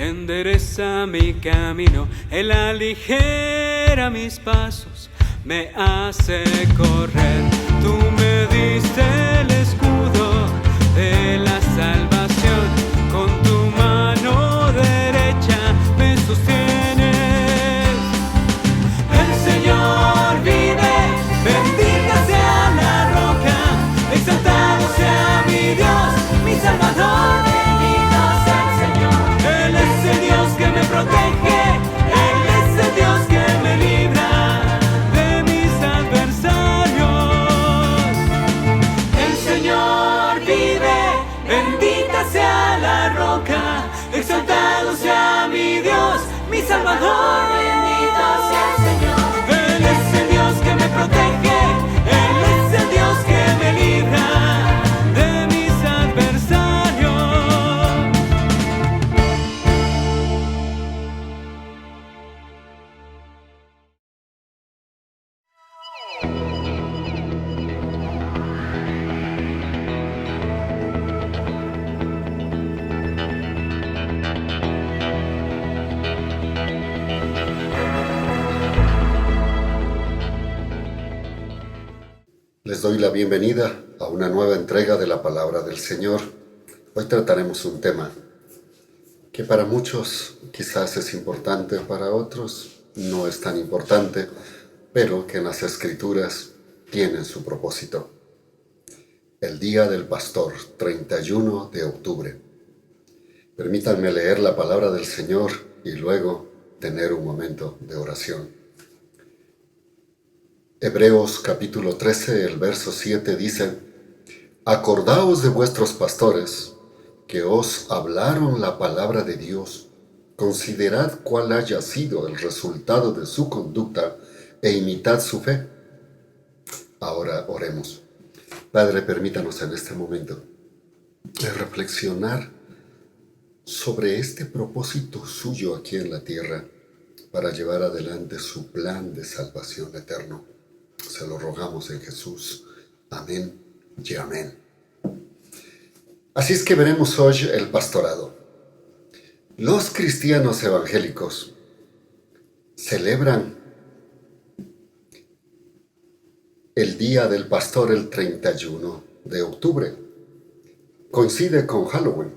endereza mi camino, Él aligera mis pasos, me hace correr. Tú me diste el escudo de la salvación, con tu mano derecha me sostienes. El Señor vive, bendita sea la roca, exaltado sea mi Dios, mi Salvador. Bendito sea el Señor. Él es el Dios que me protege, Él es el Dios que me libra de mis adversarios. El Señor vive, bendita sea la roca, exaltado sea mi Dios, mi Salvador. Bendito sea el Señor. Él es el Dios que me protege, Él es el Dios que me libra de mis adversarios. Les doy la bienvenida a una nueva entrega de la Palabra del Señor. Hoy trataremos un tema que para muchos quizás es importante, para otros no es tan importante, pero que en las Escrituras tienen su propósito. El Día del Pastor, 31 de octubre. Permítanme leer la Palabra del Señor y luego tener un momento de oración. Hebreos capítulo 13, el verso 7 dice: Acordaos de vuestros pastores, que os hablaron la palabra de Dios. Considerad cuál haya sido el resultado de su conducta e imitad su fe. Ahora oremos. Padre, permítanos en este momento reflexionar sobre este propósito suyo aquí en la tierra para llevar adelante su plan de salvación eterno. Se lo rogamos en Jesús. Amén y amén. Así es que veremos hoy el pastorado. Los cristianos evangélicos celebran el Día del Pastor el 31 de octubre. Coincide con Halloween.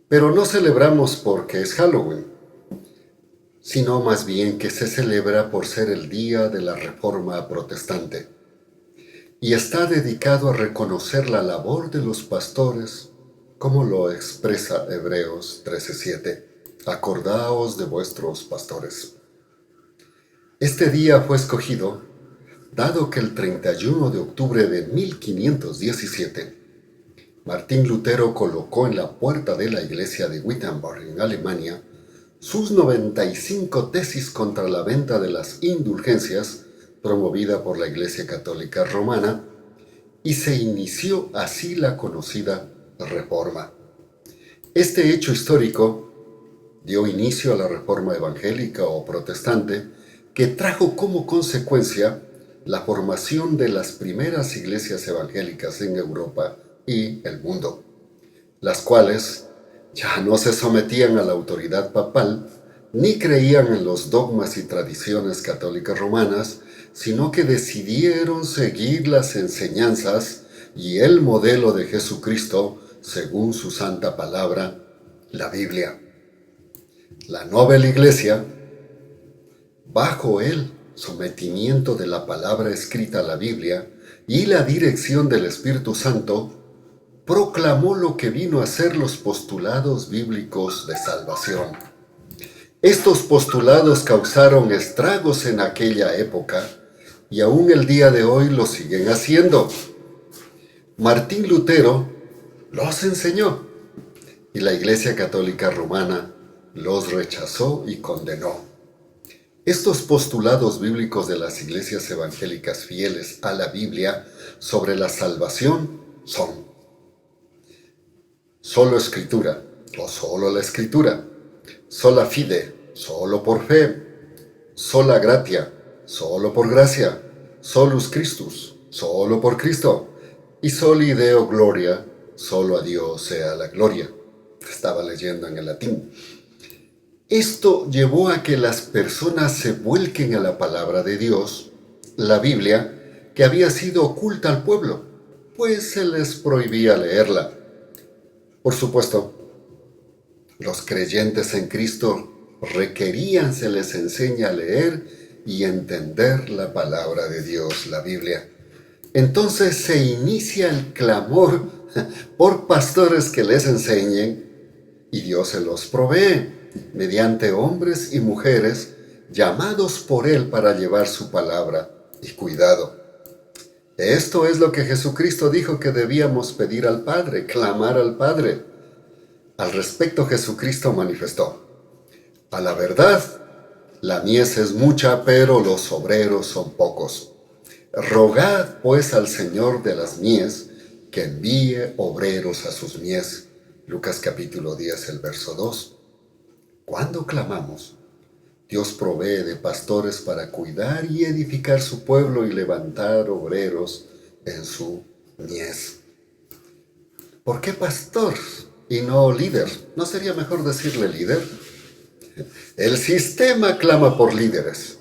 Pero no celebramos porque es Halloween, sino más bien que se celebra por ser el día de la Reforma Protestante, y está dedicado a reconocer la labor de los pastores, como lo expresa Hebreos 13:7. Acordaos de vuestros pastores. Este día fue escogido, dado que el 31 de octubre de 1517, Martín Lutero colocó en la puerta de la iglesia de Wittenberg, en Alemania, sus 95 tesis contra la venta de las indulgencias, promovida por la Iglesia Católica Romana, y se inició así la conocida Reforma. Este hecho histórico dio inicio a la Reforma evangélica o protestante, que trajo como consecuencia la formación de las primeras iglesias evangélicas en Europa y el mundo, las cuales ya no se sometían a la autoridad papal, ni creían en los dogmas y tradiciones católicas romanas, sino que decidieron seguir las enseñanzas y el modelo de Jesucristo según su santa palabra, la Biblia. La Noble Iglesia, bajo el sometimiento de la palabra escrita a la Biblia y la dirección del Espíritu Santo, proclamó lo que vino a ser los postulados bíblicos de salvación. Estos postulados causaron estragos en aquella época y aún el día de hoy lo siguen haciendo. Martín Lutero los enseñó y la Iglesia Católica Romana los rechazó y condenó. Estos postulados bíblicos de las iglesias evangélicas fieles a la Biblia sobre la salvación son: solo Escritura, o solo la Escritura; sola fide, solo por fe; sola gratia, solo por gracia; solus Christus, solo por Cristo; y soli Deo gloria, solo a Dios sea la gloria. Estaba leyendo en el latín. Esto llevó a que las personas se vuelquen a la palabra de Dios, la Biblia, que había sido oculta al pueblo, pues se les prohibía leerla. Por supuesto, los creyentes en Cristo requerían se les enseñe a leer y entender la palabra de Dios, la Biblia. Entonces se inicia el clamor por pastores que les enseñen y Dios se los provee mediante hombres y mujeres llamados por Él para llevar su palabra. Y cuidado, esto es lo que Jesucristo dijo que debíamos pedir al Padre, clamar al Padre. Al respecto, Jesucristo manifestó: a la verdad, la mies es mucha, pero los obreros son pocos. Rogad pues al Señor de las mies que envíe obreros a sus mies. Lucas capítulo 10, el verso 2. Cuando clamamos, Dios provee de pastores para cuidar y edificar su pueblo y levantar obreros en su mies. ¿Por qué pastor y no líder? ¿No sería mejor decirle líder? El sistema clama por líderes.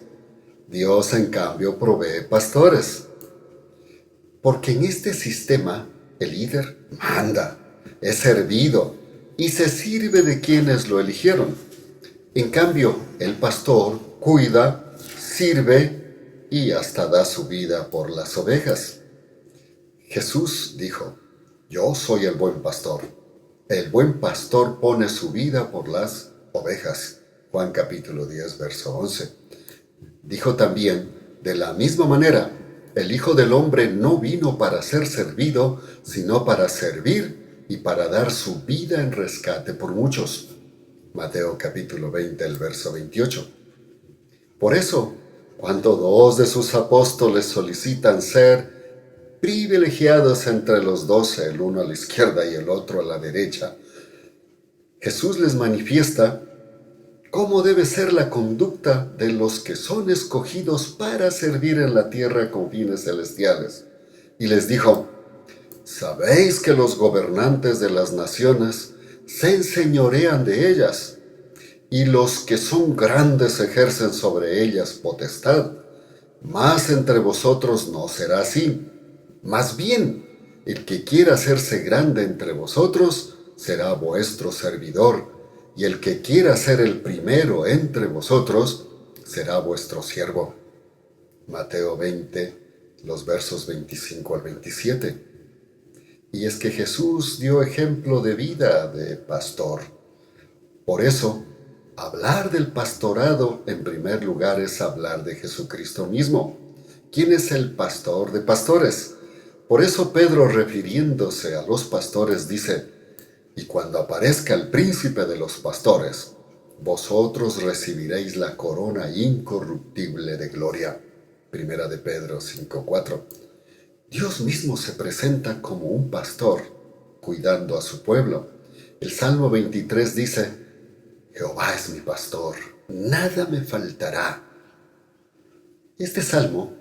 Dios, en cambio, provee pastores. Porque en este sistema, el líder manda, es servido y se sirve de quienes lo eligieron. En cambio, el pastor cuida, sirve y hasta da su vida por las ovejas. Jesús dijo: yo soy el buen pastor. El buen pastor pone su vida por las ovejas. Juan capítulo 10, verso 11. Dijo también: de la misma manera, el Hijo del Hombre no vino para ser servido, sino para servir y para dar su vida en rescate por muchos. Mateo capítulo 20, el verso 28. Por eso, cuando dos de sus apóstoles solicitan ser privilegiados entre los 12, el uno a la izquierda y el otro a la derecha, Jesús les manifiesta cómo debe ser la conducta de los que son escogidos para servir en la tierra con fines celestiales. Y les dijo: sabéis que los gobernantes de las naciones se enseñorean de ellas, y los que son grandes ejercen sobre ellas potestad. Mas entre vosotros no será así. Más bien, el que quiera hacerse grande entre vosotros será vuestro servidor, y el que quiera ser el primero entre vosotros será vuestro siervo. Mateo 20, los versos 25 al 27. Y es que Jesús dio ejemplo de vida de pastor. Por eso, hablar del pastorado en primer lugar es hablar de Jesucristo mismo. ¿Quién es el pastor de pastores? Por eso Pedro, refiriéndose a los pastores, dice: y cuando aparezca el príncipe de los pastores, vosotros recibiréis la corona incorruptible de gloria. Primera de Pedro 5:4. Dios mismo se presenta como un pastor, cuidando a su pueblo. El Salmo 23 dice: Jehová es mi pastor, nada me faltará. Este salmo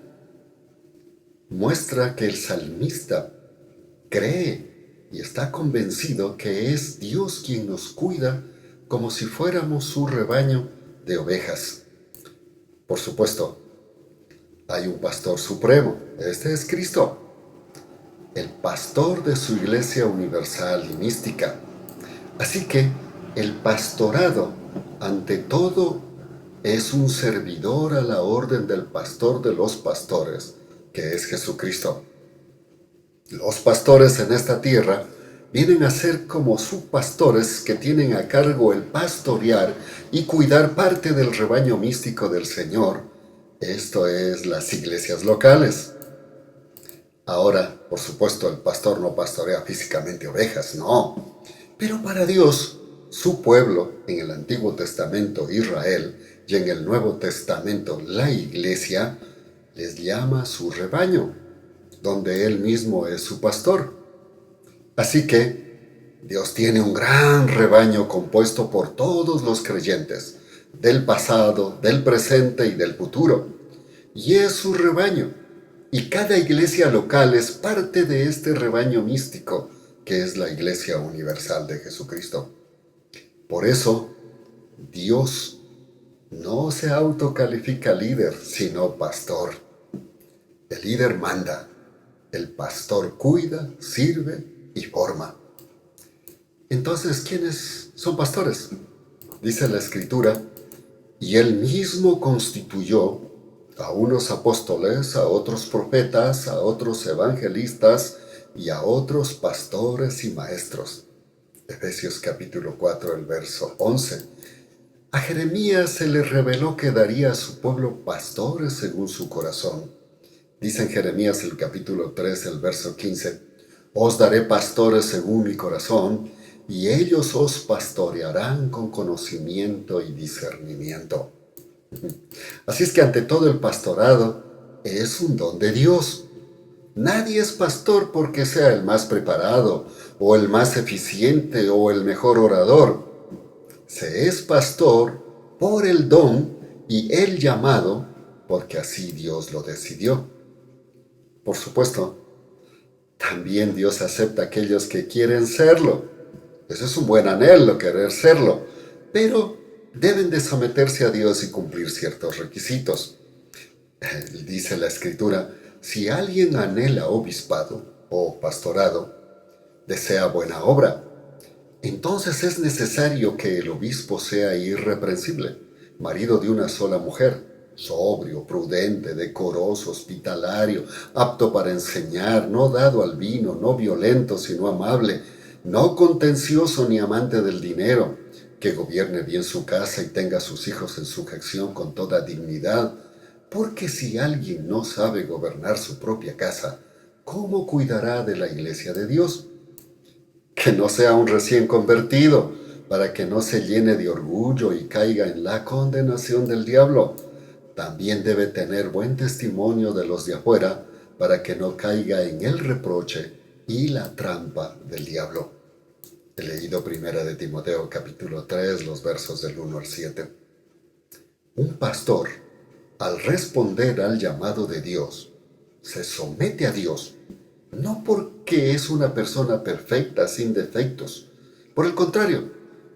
muestra que el salmista cree y está convencido que es Dios quien nos cuida como si fuéramos su rebaño de ovejas. Por supuesto, hay un pastor supremo. Este es Cristo, el pastor de su iglesia universal y mística. Así que el pastorado, ante todo, es un servidor a la orden del pastor de los pastores, que es Jesucristo. Los pastores en esta tierra vienen a ser como subpastores que tienen a cargo el pastorear y cuidar parte del rebaño místico del Señor, esto es, las iglesias locales. Ahora, por supuesto, el pastor no pastorea físicamente ovejas, no. Pero para Dios, su pueblo, en el Antiguo Testamento Israel y en el Nuevo Testamento la iglesia, les llama su rebaño, donde Él mismo es su pastor. Así que Dios tiene un gran rebaño compuesto por todos los creyentes, del pasado, del presente y del futuro. Y es su rebaño. Y cada iglesia local es parte de este rebaño místico, que es la Iglesia Universal de Jesucristo. Por eso, Dios no se autocalifica líder, sino pastor. El líder manda, el pastor cuida, sirve y forma. Entonces, ¿quiénes son pastores? Dice la Escritura, y él mismo constituyó a unos apóstoles, a otros profetas, a otros evangelistas y a otros pastores y maestros. Efesios capítulo 4, el verso 11. A Jeremías se le reveló que daría a su pueblo pastores según su corazón. Dice en Jeremías el capítulo 3, el verso 15, os daré pastores según mi corazón, y ellos os pastorearán con conocimiento y discernimiento. Así es que ante todo el pastorado es un don de Dios. Nadie es pastor porque sea el más preparado, o el más eficiente, o el mejor orador. Se es pastor por el don y el llamado, porque así Dios lo decidió. Por supuesto, también Dios acepta a aquellos que quieren serlo. Eso es un buen anhelo, querer serlo, pero deben de someterse a Dios y cumplir ciertos requisitos. Dice la Escritura, si alguien anhela obispado o pastorado, desea buena obra, entonces es necesario que el obispo sea irreprensible, marido de una sola mujer, sobrio, prudente, decoroso, hospitalario, apto para enseñar, no dado al vino, no violento, sino amable, no contencioso ni amante del dinero, que gobierne bien su casa y tenga a sus hijos en sujeción con toda dignidad, porque si alguien no sabe gobernar su propia casa, ¿cómo cuidará de la iglesia de Dios? Que no sea un recién convertido, para que no se llene de orgullo y caiga en la condenación del diablo. También debe tener buen testimonio de los de afuera, para que no caiga en el reproche y la trampa del diablo. He leído 1 de Timoteo capítulo 3, los versos del 1 al 7. Un pastor, al responder al llamado de Dios, se somete a Dios, no porque es una persona perfecta, sin defectos. Por el contrario,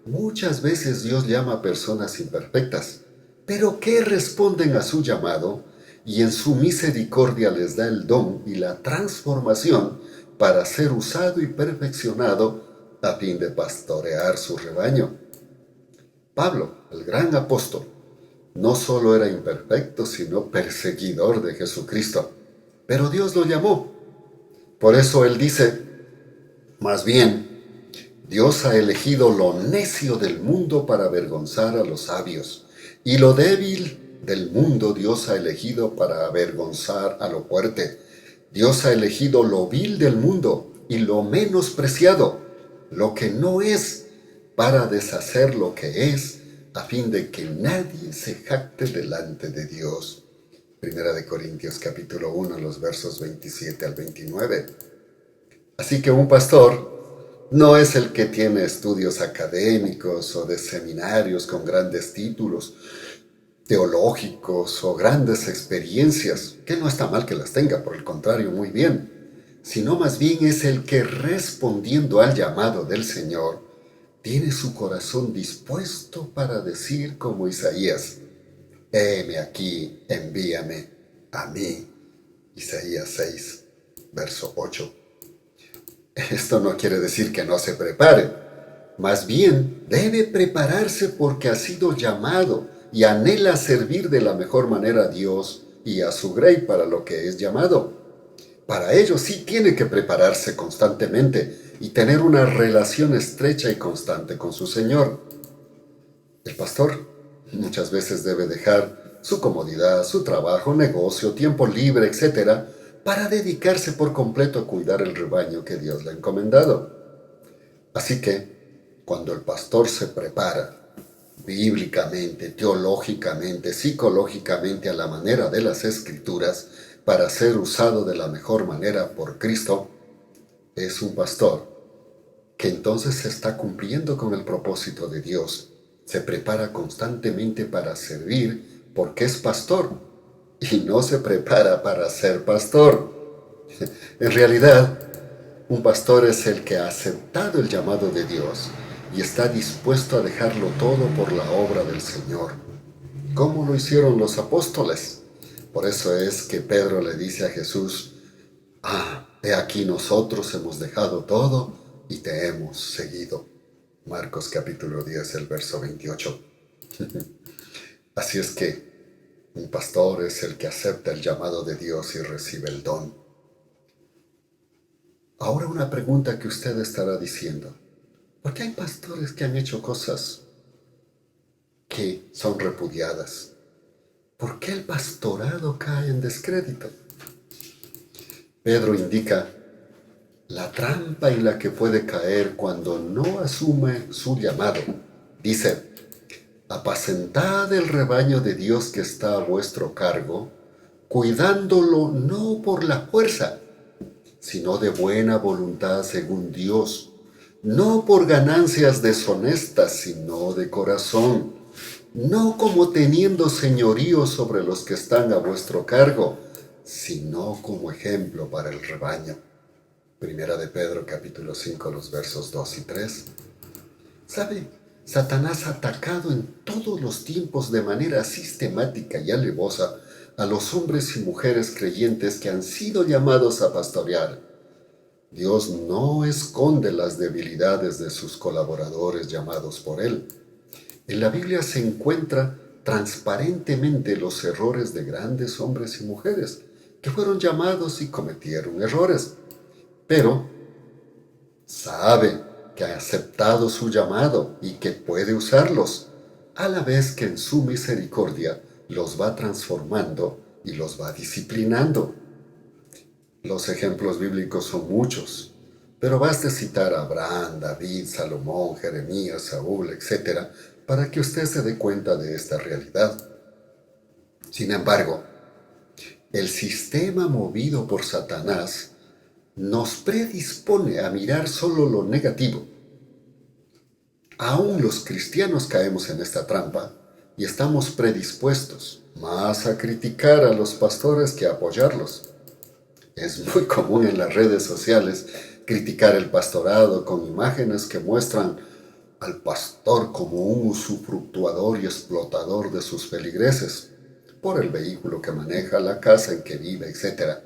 muchas veces Dios llama a personas imperfectas, pero que responden a su llamado y en su misericordia les da el don y la transformación para ser usado y perfeccionado a fin de pastorear su rebaño. Pablo, el gran apóstol, no solo era imperfecto, sino perseguidor de Jesucristo, pero Dios lo llamó. Por eso él dice, más bien, Dios ha elegido lo necio del mundo para avergonzar a los sabios, y lo débil del mundo Dios ha elegido para avergonzar a lo fuerte. Dios ha elegido lo vil del mundo y lo menospreciado, lo que no es, para deshacer lo que es, a fin de que nadie se jacte delante de Dios. 1 de Corintios capítulo 1, los versos 27 al 29. Así que un pastor no es el que tiene estudios académicos o de seminarios con grandes títulos teológicos o grandes experiencias, que no está mal que las tenga, por el contrario, muy bien, sino más bien es el que, respondiendo al llamado del Señor, tiene su corazón dispuesto para decir como Isaías, heme aquí, envíame a mí. Isaías 6, verso 8. Esto no quiere decir que no se prepare, más bien debe prepararse porque ha sido llamado y anhela servir de la mejor manera a Dios y a su grey para lo que es llamado. Para ello sí tiene que prepararse constantemente y tener una relación estrecha y constante con su Señor. El pastor muchas veces debe dejar su comodidad, su trabajo, negocio, tiempo libre, etc., para dedicarse por completo a cuidar el rebaño que Dios le ha encomendado. Así que, cuando el pastor se prepara bíblicamente, teológicamente, psicológicamente a la manera de las Escrituras, para ser usado de la mejor manera por Cristo, es un pastor que entonces está cumpliendo con el propósito de Dios. Se prepara constantemente para servir porque es pastor y no se prepara para ser pastor. En realidad, un pastor es el que ha aceptado el llamado de Dios y está dispuesto a dejarlo todo por la obra del Señor, como lo hicieron los apóstoles. Por eso es que Pedro le dice a Jesús: he aquí nosotros hemos dejado todo y te hemos seguido. Marcos capítulo 10, el verso 28. Así es que un pastor es el que acepta el llamado de Dios y recibe el don. Ahora una pregunta que usted estará diciendo: ¿por qué hay pastores que han hecho cosas que son repudiadas? ¿Por qué el pastorado cae en descrédito? Pedro indica la trampa en la que puede caer cuando no asume su llamado. Dice: apacentad el rebaño de Dios que está a vuestro cargo, cuidándolo no por la fuerza, sino de buena voluntad según Dios, no por ganancias deshonestas, sino de corazón, no como teniendo señorío sobre los que están a vuestro cargo, sino como ejemplo para el rebaño. Primera de Pedro capítulo 5, los versos 2 y 3. ¿Sabe? Satanás ha atacado en todos los tiempos de manera sistemática y alevosa a los hombres y mujeres creyentes que han sido llamados a pastorear. Dios no esconde las debilidades de sus colaboradores llamados por Él. En la Biblia se encuentra transparentemente los errores de grandes hombres y mujeres que fueron llamados y cometieron errores, pero sabe que ha aceptado su llamado y que puede usarlos, a la vez que en su misericordia los va transformando y los va disciplinando. Los ejemplos bíblicos son muchos, pero basta citar a Abraham, David, Salomón, Jeremías, Saúl, etc., para que usted se dé cuenta de esta realidad. Sin embargo, el sistema movido por Satanás nos predispone a mirar solo lo negativo. Aún los cristianos caemos en esta trampa y estamos predispuestos más a criticar a los pastores que a apoyarlos. Es muy común en las redes sociales criticar el pastorado con imágenes que muestran al pastor como un usufructuador y explotador de sus feligreses, por el vehículo que maneja, la casa en que vive, etc.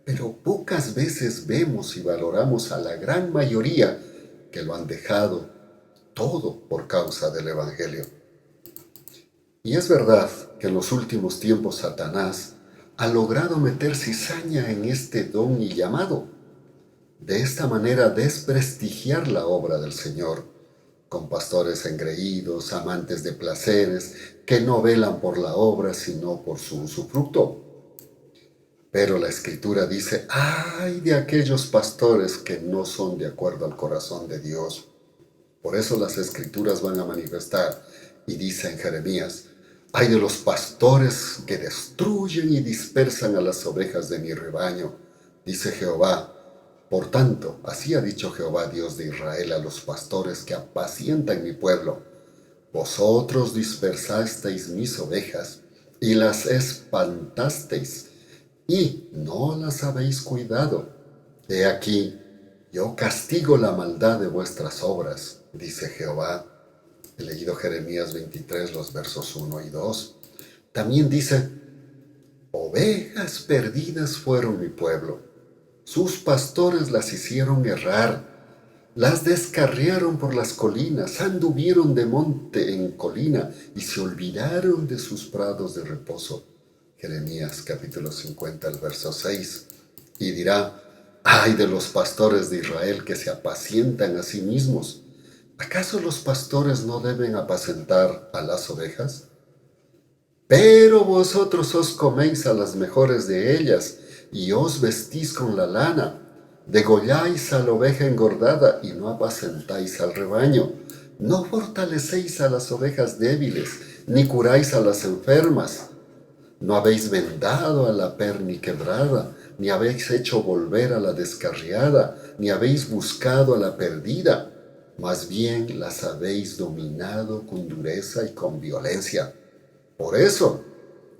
Pero pocas veces vemos y valoramos a la gran mayoría que lo han dejado todo por causa del Evangelio. Y es verdad que en los últimos tiempos Satanás ha logrado meter cizaña en este don y llamado. De esta manera desprestigiar la obra del Señor, con pastores engreídos, amantes de placeres, que no velan por la obra sino por su usufructo. Pero la Escritura dice: ¡ay de aquellos pastores que no son de acuerdo al corazón de Dios! Por eso las Escrituras van a manifestar, y dice en Jeremías: ¡ay de los pastores que destruyen y dispersan a las ovejas de mi rebaño! Dice Jehová. Por tanto, así ha dicho Jehová, Dios de Israel, a los pastores que apacientan mi pueblo: vosotros dispersasteis mis ovejas y las espantasteis, y no las habéis cuidado. He aquí, yo castigo la maldad de vuestras obras, dice Jehová. He leído Jeremías 23, los versos 1 y 2. También dice: ovejas perdidas fueron mi pueblo. Sus pastores las hicieron errar, las descarriaron por las colinas, anduvieron de monte en colina y se olvidaron de sus prados de reposo. Jeremías capítulo 50, el verso 6. Y dirá: ¡ay de los pastores de Israel que se apacientan a sí mismos! ¿Acaso los pastores no deben apacentar a las ovejas? Pero vosotros os coméis a las mejores de ellas, y os vestís con la lana, degolláis a la oveja engordada, y no apacentáis al rebaño. No fortalecéis a las ovejas débiles, ni curáis a las enfermas. No habéis vendado a la perniquebrada, ni habéis hecho volver a la descarriada, ni habéis buscado a la perdida. Más bien las habéis dominado con dureza y con violencia. Por eso,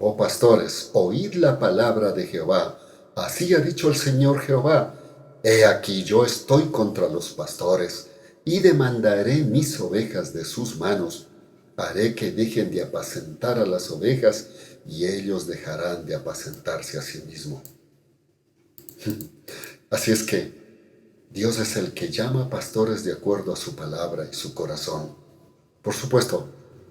oh pastores, oíd la palabra de Jehová. Así ha dicho el Señor Jehová: he aquí yo estoy contra los pastores, y demandaré mis ovejas de sus manos. Haré que dejen de apacentar a las ovejas y ellos dejarán de apacentarse a sí mismos. Así es que Dios es el que llama pastores de acuerdo a su palabra y su corazón. Por supuesto,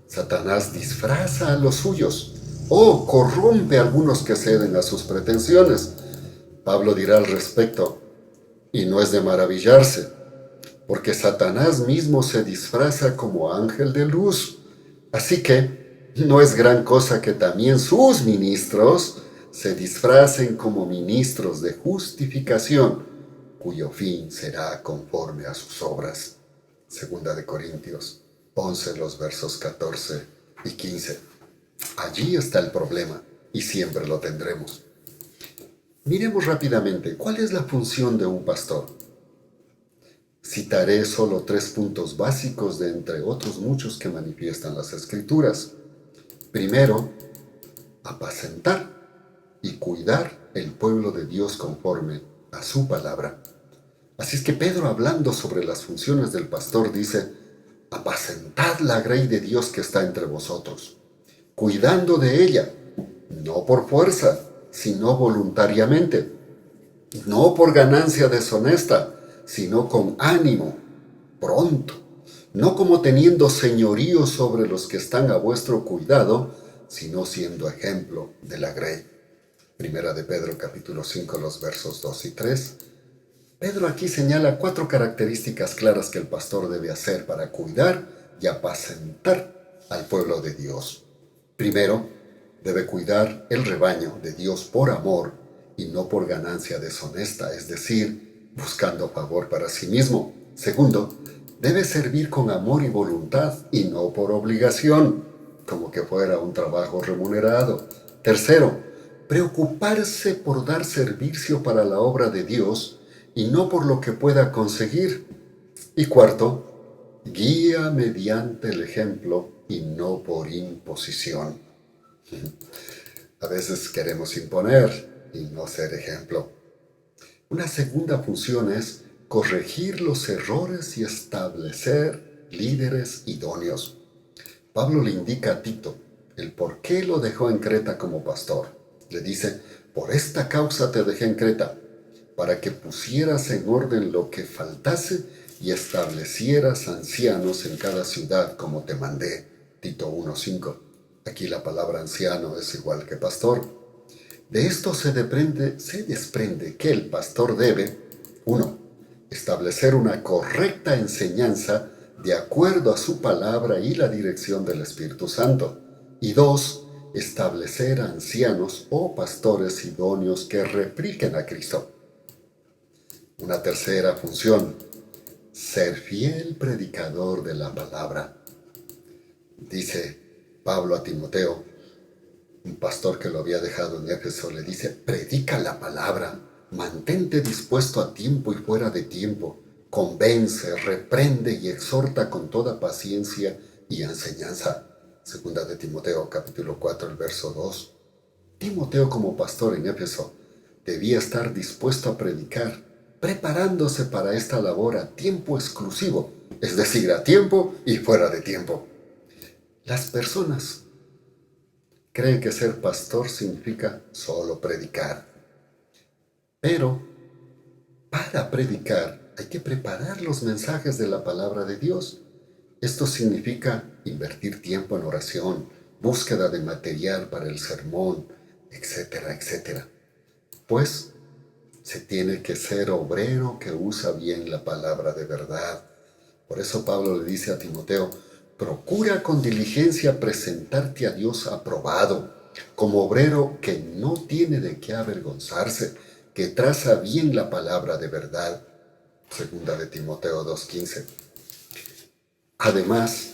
Satanás disfraza a los suyos o corrompe a algunos que ceden a sus pretensiones. Pablo dirá al respecto, y no es de maravillarse, porque Satanás mismo se disfraza como ángel de luz. Así que no es gran cosa que también sus ministros se disfracen como ministros de justificación, cuyo fin será conforme a sus obras. Segunda de Corintios 11, los versos 14 y 15. Allí está el problema, y siempre lo tendremos. Miremos rápidamente, ¿cuál es la función de un pastor? Citaré solo 3 puntos básicos de entre otros muchos que manifiestan las Escrituras. Primero, apacentar y cuidar el pueblo de Dios conforme a su palabra. Así es que Pedro, hablando sobre las funciones del pastor, dice, apacentad la grey de Dios que está entre vosotros, cuidando de ella, no por fuerza, sino voluntariamente, no por ganancia deshonesta, sino con ánimo, pronto, no como teniendo señorío sobre los que están a vuestro cuidado, sino siendo ejemplo de la grey. Primera de Pedro capítulo 5, los versos 2 y 3. Pedro aquí señala 4 características claras que el pastor debe hacer para cuidar y apacentar al pueblo de Dios. Primero, debe cuidar el rebaño de Dios por amor y no por ganancia deshonesta, es decir, buscando favor para sí mismo. Segundo, debe servir con amor y voluntad y no por obligación, como que fuera un trabajo remunerado. Tercero, preocuparse por dar servicio para la obra de Dios y no por lo que pueda conseguir. Y cuarto, guía mediante el ejemplo y no por imposición. A veces queremos imponer y no ser ejemplo. Una segunda función es corregir los errores y establecer líderes idóneos. Pablo le indica a Tito el por qué lo dejó en Creta como pastor. Le dice, por esta causa te dejé en Creta, para que pusieras en orden lo que faltase y establecieras ancianos en cada ciudad como te mandé. Tito 1:5. Aquí la palabra anciano es igual que pastor. De esto se desprende que el pastor debe, 1. Establecer una correcta enseñanza de acuerdo a su palabra y la dirección del Espíritu Santo. Y 2. Establecer ancianos o pastores idóneos que repliquen a Cristo. Una tercera función, ser fiel predicador de la palabra. Dice Pablo a Timoteo, un pastor que lo había dejado en Éfeso, le dice, predica la palabra, mantente dispuesto a tiempo y fuera de tiempo, convence, reprende y exhorta con toda paciencia y enseñanza. Segunda de Timoteo, capítulo 4, el verso 2. Timoteo, como pastor en Éfeso, debía estar dispuesto a predicar, preparándose para esta labor a tiempo exclusivo, es decir, a tiempo y fuera de tiempo. Las personas creen que ser pastor significa solo predicar. Pero para predicar hay que preparar los mensajes de la palabra de Dios. Esto significa invertir tiempo en oración, búsqueda de material para el sermón, etcétera, etcétera. Pues se tiene que ser obrero que usa bien la palabra de verdad. Por eso Pablo le dice a Timoteo, procura con diligencia presentarte a Dios aprobado, como obrero que no tiene de qué avergonzarse, que traza bien la palabra de verdad. Segunda de Timoteo 2:15. Además,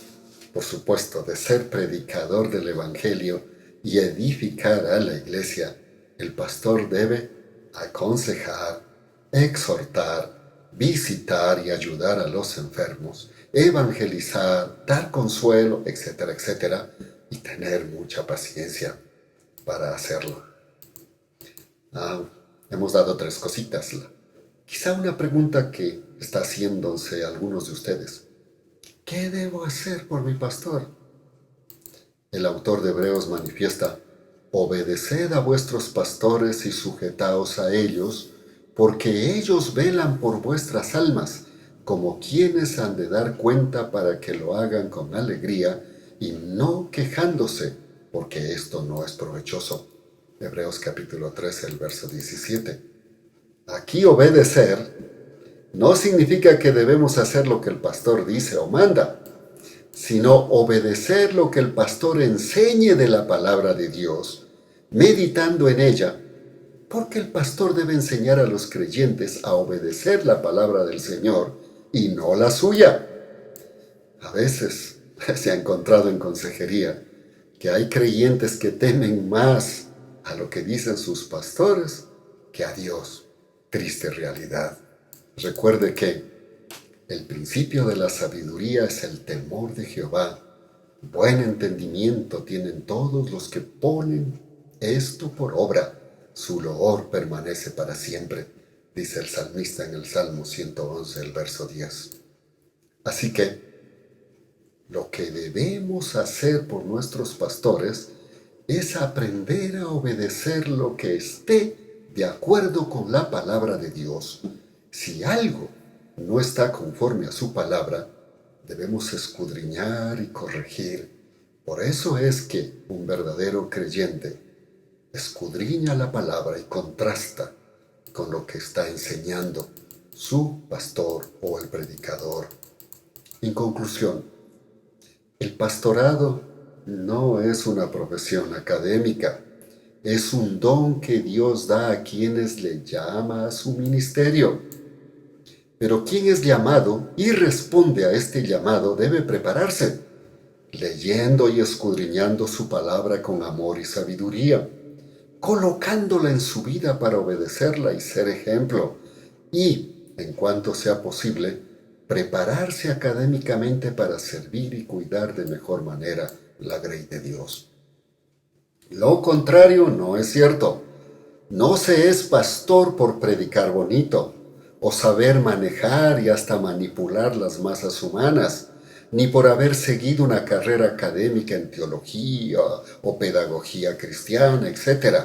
por supuesto, de ser predicador del Evangelio y edificar a la iglesia, el pastor debe aconsejar, exhortar, visitar y ayudar a los enfermos, evangelizar, dar consuelo, etcétera, etcétera, y tener mucha paciencia para hacerlo. Hemos dado 3 cositas. Quizá una pregunta que está haciéndose algunos de ustedes. ¿Qué debo hacer por mi pastor? El autor de Hebreos manifiesta: obedeced a vuestros pastores y sujetaos a ellos, porque ellos velan por vuestras almas, como quienes han de dar cuenta, para que lo hagan con alegría y no quejándose, porque esto no es provechoso. Hebreos capítulo 13, el verso 17. Aquí obedecer no significa que debemos hacer lo que el pastor dice o manda, sino obedecer lo que el pastor enseñe de la palabra de Dios, meditando en ella, porque el pastor debe enseñar a los creyentes a obedecer la palabra del Señor y no la suya. A veces se ha encontrado en consejería que hay creyentes que temen más a lo que dicen sus pastores que a Dios. Triste realidad. Recuerde que el principio de la sabiduría es el temor de Jehová. Buen entendimiento tienen todos los que ponen esto por obra. Su loor permanece para siempre, dice el salmista en el Salmo 111, el verso 10. Así que lo que debemos hacer por nuestros pastores es aprender a obedecer lo que esté de acuerdo con la palabra de Dios. Si algo no está conforme a su palabra, debemos escudriñar y corregir. Por eso es que un verdadero creyente escudriña la palabra y contrasta con lo que está enseñando su pastor o el predicador. En conclusión, el pastorado no es una profesión académica, es un don que Dios da a quienes le llama a su ministerio. Pero quien es llamado y responde a este llamado debe prepararse, leyendo y escudriñando su palabra con amor y sabiduría, colocándola en su vida para obedecerla y ser ejemplo, y, en cuanto sea posible, prepararse académicamente para servir y cuidar de mejor manera la grey de Dios. Lo contrario no es cierto. No se es pastor por predicar bonito, o saber manejar y hasta manipular las masas humanas, ni por haber seguido una carrera académica en teología o pedagogía cristiana, etc.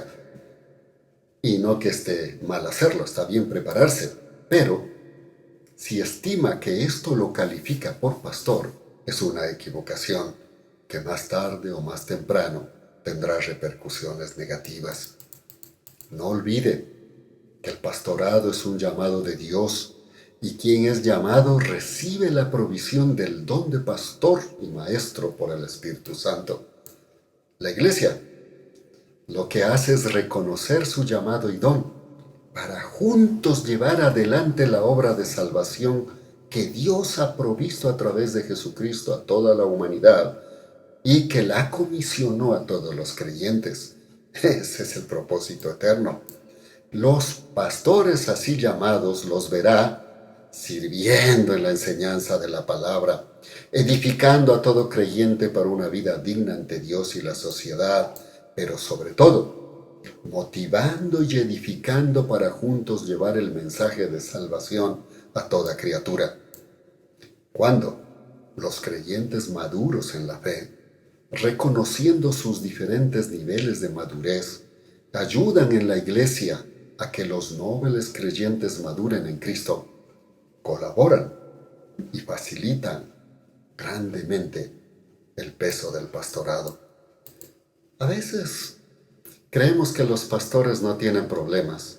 Y no que esté mal hacerlo, está bien prepararse, pero si estima que esto lo califica por pastor, es una equivocación que más tarde o más temprano tendrá repercusiones negativas. No olvide que el pastorado es un llamado de Dios, y quien es llamado recibe la provisión del don de pastor y maestro por el Espíritu Santo. La Iglesia lo que hace es reconocer su llamado y don para juntos llevar adelante la obra de salvación que Dios ha provisto a través de Jesucristo a toda la humanidad y que la comisionó a todos los creyentes. Ese es el propósito eterno. Los pastores así llamados los verá sirviendo en la enseñanza de la palabra, edificando a todo creyente para una vida digna ante Dios y la sociedad, pero sobre todo, motivando y edificando para juntos llevar el mensaje de salvación a toda criatura. Cuando los creyentes maduros en la fe, reconociendo sus diferentes niveles de madurez, ayudan en la Iglesia a que los nobles creyentes maduren en Cristo, colaboran y facilitan grandemente el peso del pastorado. A veces creemos que los pastores no tienen problemas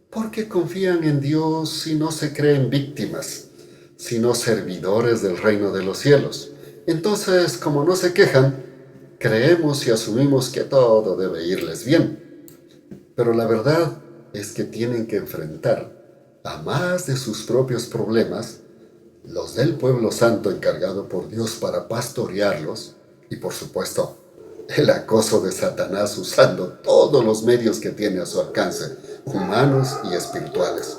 porque confían en Dios y no se creen víctimas, sino servidores del reino de los cielos. Entonces, como no se quejan, creemos y asumimos que todo debe irles bien. Pero la verdad es que tienen que enfrentar a más de sus propios problemas, los del pueblo santo encargado por Dios para pastorearlos, y por supuesto, el acoso de Satanás usando todos los medios que tiene a su alcance, humanos y espirituales.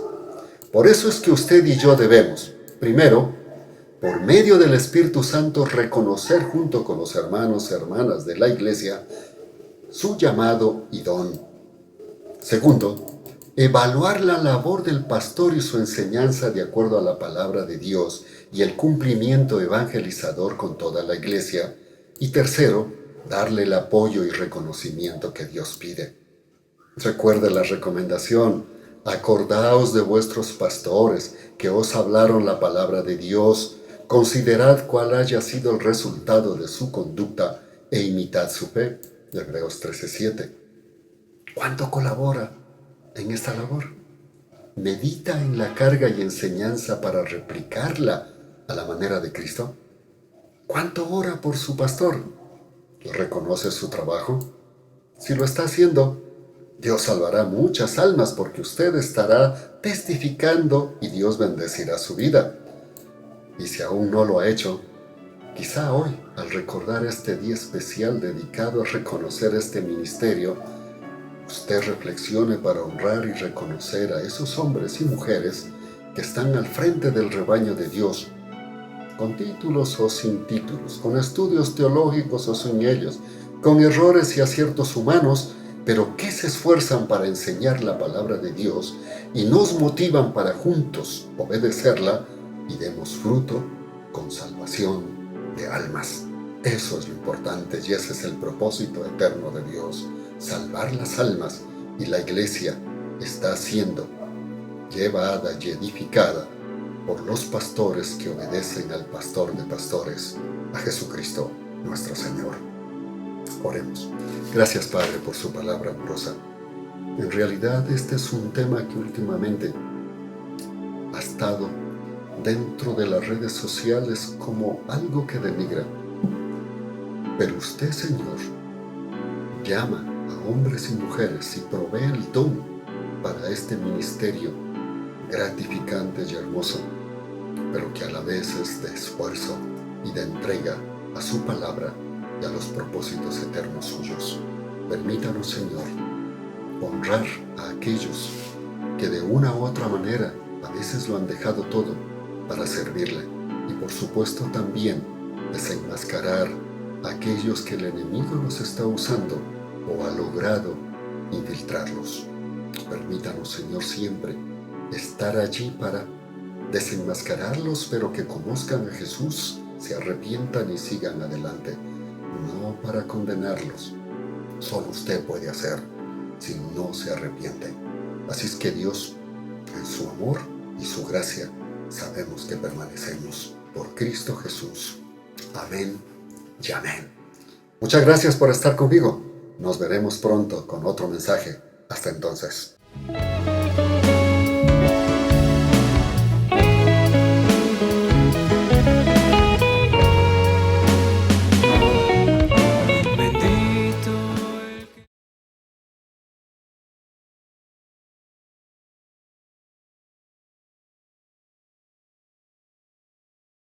Por eso es que usted y yo debemos, primero, por medio del Espíritu Santo, reconocer junto con los hermanos y hermanas de la Iglesia su llamado y don. Segundo, evaluar la labor del pastor y su enseñanza de acuerdo a la palabra de Dios y el cumplimiento evangelizador con toda la iglesia. Y tercero, darle el apoyo y reconocimiento que Dios pide. Recuerde la recomendación: acordaos de vuestros pastores que os hablaron la palabra de Dios, considerad cuál haya sido el resultado de su conducta e imitad su fe. Hebreos 13:7. ¿Cuánto colabora en esta labor? ¿Medita en la carga y enseñanza para replicarla a la manera de Cristo? ¿Cuánto ora por su pastor? ¿Reconoce su trabajo? Si lo está haciendo, Dios salvará muchas almas porque usted estará testificando y Dios bendecirá su vida. Y si aún no lo ha hecho, quizá hoy, al recordar este día especial dedicado a reconocer este ministerio, usted reflexione para honrar y reconocer a esos hombres y mujeres que están al frente del rebaño de Dios, con títulos o sin títulos, con estudios teológicos o sin ellos, con errores y aciertos humanos, pero que se esfuerzan para enseñar la palabra de Dios y nos motivan para juntos obedecerla y demos fruto con salvación de almas. Eso es lo importante y ese es el propósito eterno de Dios: salvar las almas, y la iglesia está siendo llevada y edificada por los pastores que obedecen al pastor de pastores, a Jesucristo nuestro Señor. Oremos. Gracias, Padre, por su palabra amorosa. En realidad este es un tema que últimamente ha estado dentro de las redes sociales como algo que denigra. Pero usted, Señor, llama a hombres y mujeres y provee el don para este ministerio gratificante y hermoso, pero que a la vez es de esfuerzo y de entrega a su palabra y a los propósitos eternos suyos. Permítanos, Señor, honrar a aquellos que de una u otra manera a veces lo han dejado todo para servirle, y por supuesto también desenmascarar a aquellos que el enemigo los está usando o ha logrado infiltrarlos. Permítanos, Señor, siempre estar allí para desenmascararlos, pero que conozcan a Jesús, se arrepientan y sigan adelante, no para condenarlos. Solo usted puede hacer si no se arrepienten. Así es que Dios, en su amor y su gracia, sabemos que permanecemos por Cristo Jesús. Amén y amén. Muchas gracias por estar conmigo. Nos veremos pronto con otro mensaje. Hasta entonces.